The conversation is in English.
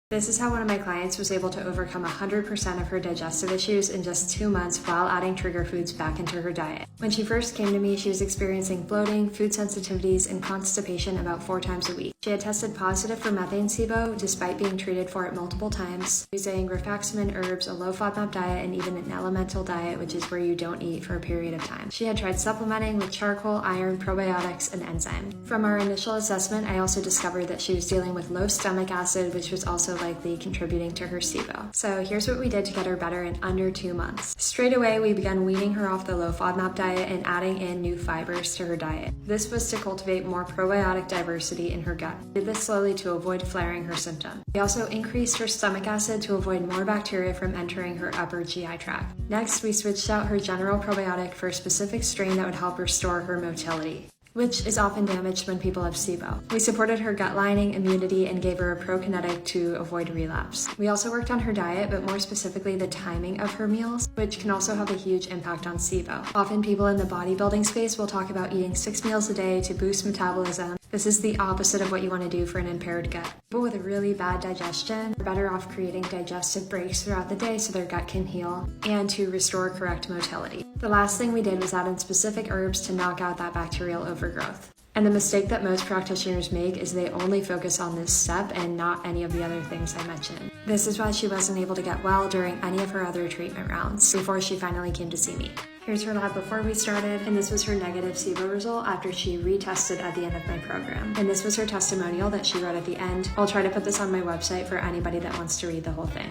This is how one of my clients was able to overcome 100% of her digestive issues in just 2 months while adding trigger foods back into her diet. When she first came to me, she was experiencing bloating, food sensitivities, and constipation about 4 times a week. She had tested positive for Methane SIBO despite being treated for it multiple times, using rifaximin herbs, a low FODMAP diet, and even an elemental diet, which is where you don't eat for a period of time. She had tried supplementing with charcoal, iron, probiotics, and enzymes. From our initial assessment, I also discovered that she was dealing with low stomach acid, which was also likely contributing to her SIBO. So here's what we did to get her better in under 2 months. Straight away, we began weaning her off the low FODMAP diet and adding in new fibers to her diet. This was to cultivate more probiotic diversity in her gut. We did this slowly to avoid flaring her symptoms. We also increased her stomach acid to avoid more bacteria from entering her upper GI tract. Next, we switched out her general probiotic for a specific strain that would help restore her motility, which is often damaged when people have SIBO. We supported her gut lining, immunity, and gave her a prokinetic to avoid relapse. We also worked on her diet, but more specifically the timing of her meals, which can also have a huge impact on SIBO. Often people in the bodybuilding space will talk about eating 6 meals a day to boost metabolism. This is the opposite of what you want to do for an impaired gut. People with a really bad digestion are better off creating digestive breaks throughout the day so their gut can heal and to restore correct motility. The last thing we did was add in specific herbs to knock out that bacterial overgrowth. And the mistake that most practitioners make is they only focus on this step and not any of the other things I mentioned. This is why she wasn't able to get well during any of her other treatment rounds before she finally came to see me. Here's her lab before we started, and this was her negative SIBO result after she retested at the end of my program. And this was her testimonial that she wrote at the end. I'll try to put this on my website for anybody that wants to read the whole thing.